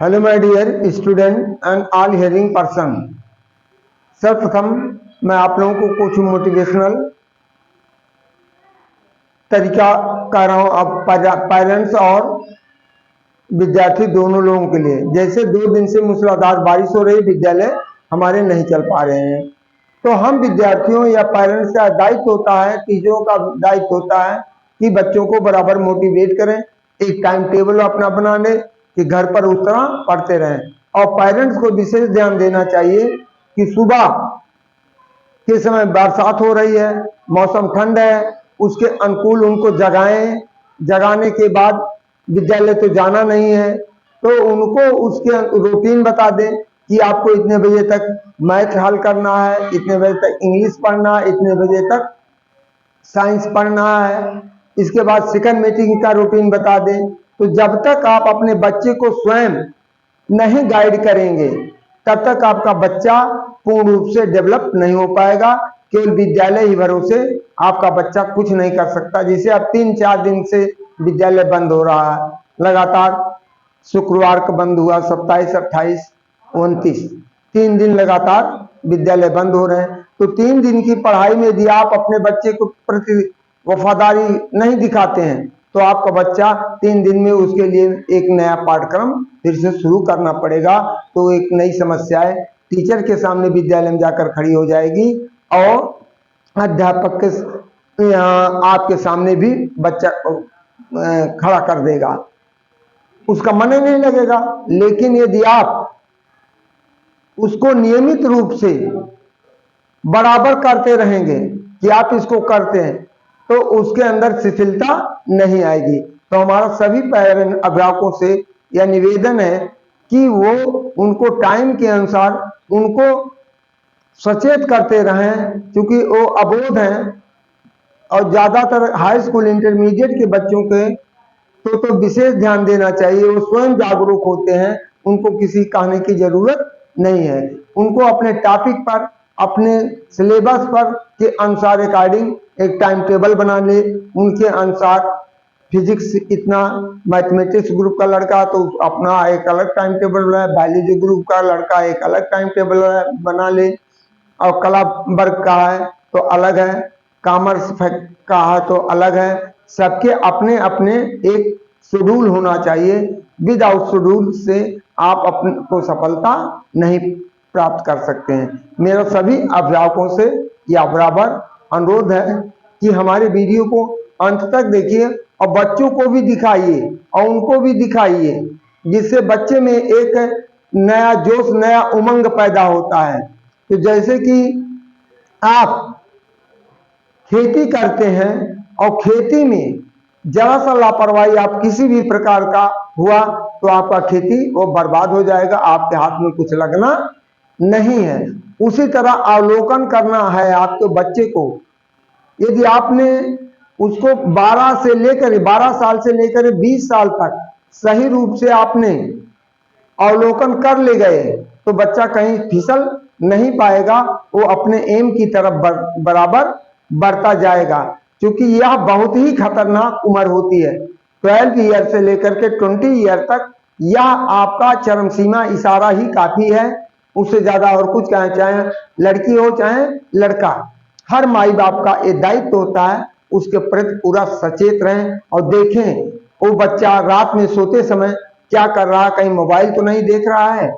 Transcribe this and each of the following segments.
Hello my dear student and all hearing person. सर्वप्रथम मैं आप लोगों को कुछ मोटिवेशनल तरीका कह रहा हूँ अब पेरेंट्स और विद्यार्थी दोनों लोगों के लिए। जैसे 2 दिन से मूसलाधार बारिश हो रही, विद्यालय हमारे नहीं चल पा रहे हैं, तो हम विद्यार्थियों या पेरेंट्स का दायित्व होता है, टीचरों का दायित्व होता है कि बच्चों को बराबर मोटिवेट करें, एक टाइम टेबल अपना बना ले कि घर पर उस तरह पढ़ते रहें। और पेरेंट्स को विशेष ध्यान देना चाहिए कि सुबह के समय बरसात हो रही है, मौसम ठंड है, उसके अनुकूल उनको जगाएं। जगाने के बाद विद्यालय तो जाना नहीं है, तो उनको उसके रूटीन बता दें कि आपको इतने बजे तक मैथ हल करना है, इतने बजे तक इंग्लिश पढ़ना है, इतने बजे तक साइंस पढ़ना है। इसके बाद सेकंड मीटिंग का रूटीन बता दें। तो जब तक आप अपने बच्चे को स्वयं नहीं गाइड करेंगे, तब तक आपका बच्चा पूर्ण रूप से डेवलप नहीं हो पाएगा। केवल विद्यालय ही भरोसे आपका बच्चा कुछ नहीं कर सकता। जैसे अब 3-4 दिन से विद्यालय बंद हो रहा है, लगातार शुक्रवार को बंद हुआ, 27, 28, 29, 3 दिन लगातार विद्यालय बंद हो रहे हैं। तो 3 दिन की पढ़ाई में यदि आप अपने बच्चे को प्रति वफादारी नहीं दिखाते हैं, तो आपका बच्चा 3 दिन में उसके लिए एक नया पाठ्यक्रम फिर से शुरू करना पड़ेगा। तो एक नई समस्याएं टीचर के सामने विद्यालय में जाकर खड़ी हो जाएगी और अध्यापक के आपके सामने भी बच्चा खड़ा कर देगा, उसका मन ही नहीं लगेगा। लेकिन यदि आप उसको नियमित रूप से बराबर करते रहेंगे कि आप इसको करते हैं, तो उसके अंदर शिथिलता नहीं आएगी। तो हमारा सभी पेरेंट अभिभावकों से यह निवेदन है कि वो उनको टाइम के अनुसार उनको सचेत करते रहें, क्योंकि वो अबोध हैं। और ज्यादातर हाई स्कूल इंटरमीडिएट के बच्चों के तो विशेष ध्यान देना चाहिए। वो स्वयं जागरूक होते हैं, उनको किसी कहने की जरूरत नहीं है। उनको अपने टॉपिक पर, अपने सिलेबस पर के अनुसार अकॉर्डिंग एक टाइम टेबल बना ले। उनके अनुसार फिजिक्स इतना, मैथमेटिक्स ग्रुप का लड़का तो अपना एक अलग टाइम टेबल बनाए, बायोलॉजी ग्रुप का लड़का एक अलग टाइम टेबल बना ले, और कला वर्ग का है तो अलग है, कॉमर्स का है तो अलग है। सबके अपने अपने एक शेड्यूल होना चाहिए। विदाउट शेड्यूल से आप अपने को सफलता नहीं प्राप्त कर सकते हैं। मेरा सभी अभिभावकों से यह बराबर अनुरोध है कि हमारे वीडियो को अंत तक देखिए और बच्चों को भी दिखाइए और उनको भी दिखाइए, जिससे बच्चे में एक नया जोश, नया उमंग पैदा होता है। तो जैसे कि आप खेती करते हैं और खेती में जरा सा लापरवाही आप किसी भी प्रकार का हुआ तो आपका खेती वो बर्बाद हो जाएगा, आपके हाथ में कुछ लगना नहीं है। उसी तरह अवलोकन करना है आपके बच्चे को। यदि आपने उसको 12 साल से लेकर 20 साल तक सही रूप से आपने अवलोकन कर ले गए, तो बच्चा कहीं फिसल नहीं पाएगा, वो अपने एम की तरफ बराबर बढ़ता जाएगा। क्योंकि यह बहुत ही खतरनाक उम्र होती है, 12 ईयर से लेकर के 20 ईयर तक। यह आपका चरम सीमा इशारा ही काफी है, उससे ज्यादा और कुछ कहें, चाहे लड़की हो चाहे लड़का। हर माई बाप का ये दायित्व होता है, उसके प्रति पूरा सचेत रहें और देखें वो बच्चा रात में सोते समय क्या कर रहा है, कहीं मोबाइल तो नहीं देख रहा है।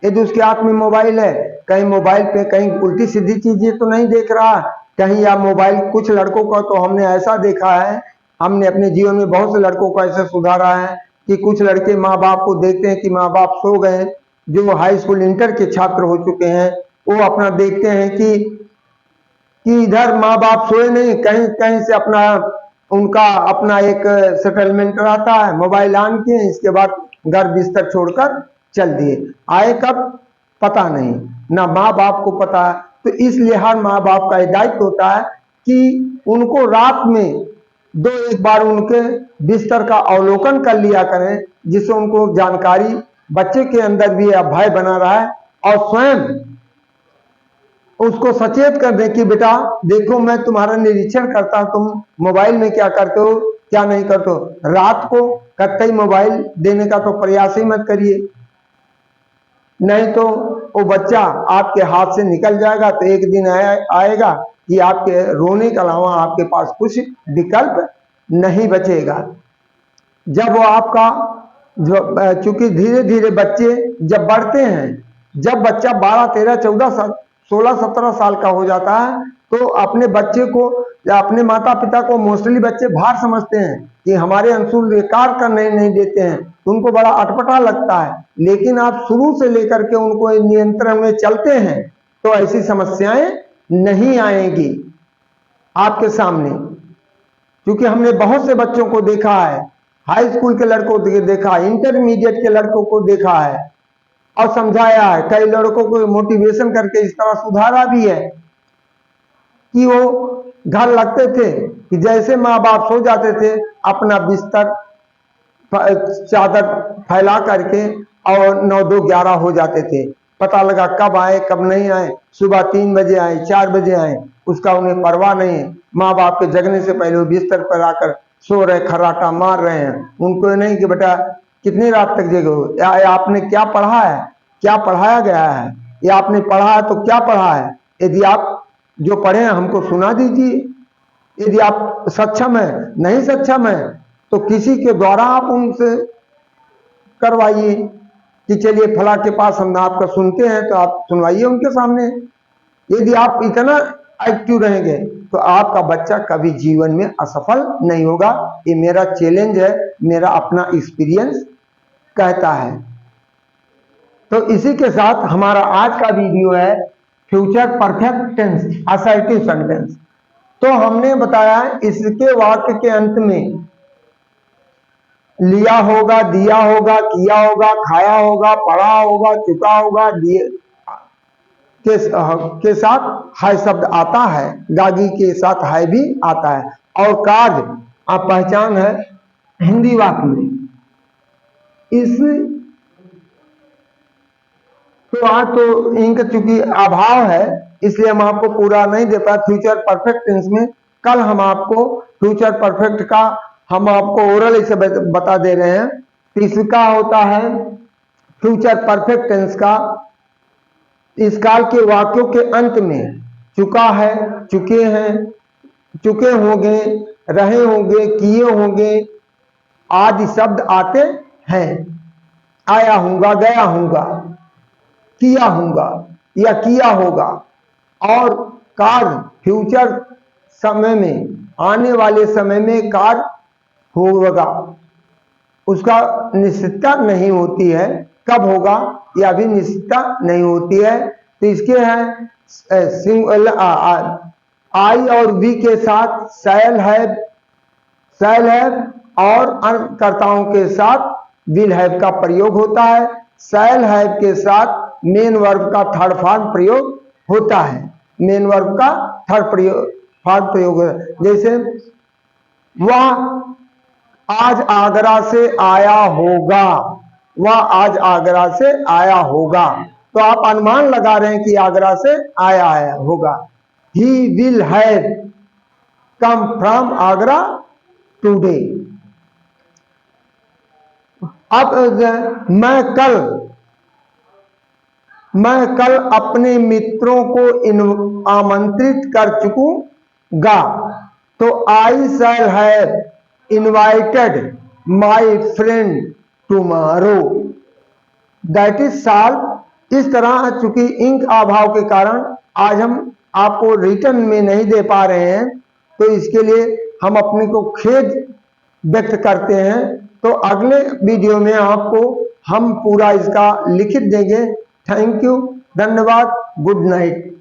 यदि उसके हाथ में मोबाइल है, कहीं मोबाइल पे कहीं उल्टी सीधी चीजें तो नहीं देख रहा, कहीं या मोबाइल। कुछ लड़कों का तो हमने ऐसा देखा है, हमने अपने जीवन में बहुत से लड़कों को ऐसे सुधारा है कि कुछ लड़के माँ बाप को देखते हैं कि माँ बाप सो गए, जो हाई स्कूल इंटर के छात्र हो चुके हैं, वो अपना देखते हैं कि इधर माँ बाप सोए नहीं, कहीं कहीं से अपना उनका अपना एक सेटलमेंट रहता है, मोबाइल ऑन किए, इसके बाद घर बिस्तर छोड़कर चल दिए। आए कब पता नहीं, ना माँ बाप को पता है। तो इसलिए हर माँ बाप का दायित्व होता है कि उनको रात में 2-1 बार उनके बिस्तर का अवलोकन कर लिया करें, जिससे उनको जानकारी, बच्चे के अंदर भी यह भय बना रहा है, और स्वयं उसको सचेत कर दें कि बेटा देखो मैं तुम्हारा निरीक्षण करता हूं, तुम मोबाइल में क्या करते हो क्या नहीं करते हो। रात को कतई मोबाइल देने का तो प्रयास ही मत करिए। नहीं तो वो बच्चा आपके हाथ से निकल जाएगा। तो एक दिन आएगा कि आपके रोने के अलावा आपके पास कुछ विकल्प नहीं बचेगा। जब वो आपका चूंकि धीरे धीरे बच्चे जब बढ़ते हैं, जब बच्चा 12, 13, 14, 16, 17 साल का हो जाता है, तो अपने बच्चे को या अपने माता पिता को मोस्टली बच्चे भार समझते हैं कि हमारे अंशुल ये कार्य करने नहीं देते हैं, तो उनको बड़ा अटपटा लगता है। लेकिन आप शुरू से लेकर के उनको नियंत्रण में चलते हैं तो ऐसी समस्याएं नहीं आएंगी आपके सामने। क्योंकि हमने बहुत से बच्चों को देखा है, हाई स्कूल के लड़कों को देखा है, इंटरमीडिएट के लड़कों को देखा है और समझाया है। कई लड़कों को मोटिवेशन करके इस तरह सुधारा भी है कि वो घर लगते थे कि जैसे माँ बाप सो जाते थे, अपना बिस्तर चादर फैला करके और 9, 2, 11 हो जाते थे। पता लगा कब आए कब नहीं आए, सुबह 3 बजे आए, 4 बजे आए, उसका उन्हें परवाह नहीं है। माँ बाप के जगने से पहले वो बिस्तर पर आकर सो रहे, खर्राटा मार रहे हैं। उनको नहीं कि बेटा कितनी रात तक जगे हो, या आपने क्या पढ़ा है, क्या पढ़ाया गया है, या आपने पढ़ा है तो क्या पढ़ा है। यदि आप जो पढ़े हैं हमको सुना दीजिए। यदि आप सक्षम है, नहीं सक्षम है, तो किसी के द्वारा आप उनसे करवाइए कि चलिए फला के पास हम आपका सुनते हैं, तो आप सुनवाइए उनके सामने। यदि आप इतना एक्टिव रहेंगे तो आपका बच्चा कभी जीवन में असफल नहीं होगा। ये मेरा चैलेंज है, मेरा अपना एक्सपीरियंस कहता है। तो इसी के साथ हमारा आज का वीडियो है future perfect tense assertive sentence. तो हमने बताया इसके वाक्य के अंत में लिया होगा, दिया होगा, किया होगा, खाया होगा, पढ़ा होगा, चुका होगा, दिए के साथ है शब्द आता है, गागी के साथ है भी आता है। और कार्य आप पहचान है हिंदी वाक्य में। इस तो आज तो इनका चूंकि अभाव है इसलिए हम आपको पूरा नहीं दे पाए फ्यूचर परफेक्ट टेंस में। कल हम आपको फ्यूचर परफेक्ट का हम आपको ओरल इसे बता दे रहे हैं। तो इसका होता है फ्यूचर परफेक्ट टेंस का इस काल के वाक्यों के अंत में चुका है, चुके हैं, चुके होंगे, रहे होंगे, किए होंगे आदि शब्द आते हैं। आया हूंगा, गया हूंगा, किया हूंगा या किया होगा। और कार्य फ्यूचर समय में, आने वाले समय में कार्य होगा, उसका निश्चितता नहीं होती है, कब होगा यह भी निश्चितता नहीं होती है। तो इसके हैं आई और वी के साथ शैल है और कर्ताओं के साथ विल हैव का प्रयोग होता है। शैल हैव के साथ मेन वर्ब का थर्ड फॉर्म प्रयोग होता है। मेन वर्ब का थर्ड फॉर्म प्रयोग है। जैसे वह आज आगरा से आया होगा, वह आज आगरा से आया होगा। तो आप अनुमान लगा रहे हैं कि आगरा से आया है होगा। He will have come from Agra today. अब मैं कल अपने मित्रों को आमंत्रित कर चुकूंगा। तो I shall have invited my friend tomorrow. That is solve. इस तरह चूंकि इंक अभाव के कारण आज हम आपको रिटर्न में नहीं दे पा रहे हैं, तो इसके लिए हम अपने को खेद व्यक्त करते हैं। तो अगले वीडियो में आपको हम पूरा इसका लिखित देंगे। थैंक यू, धन्यवाद, गुड नाइट।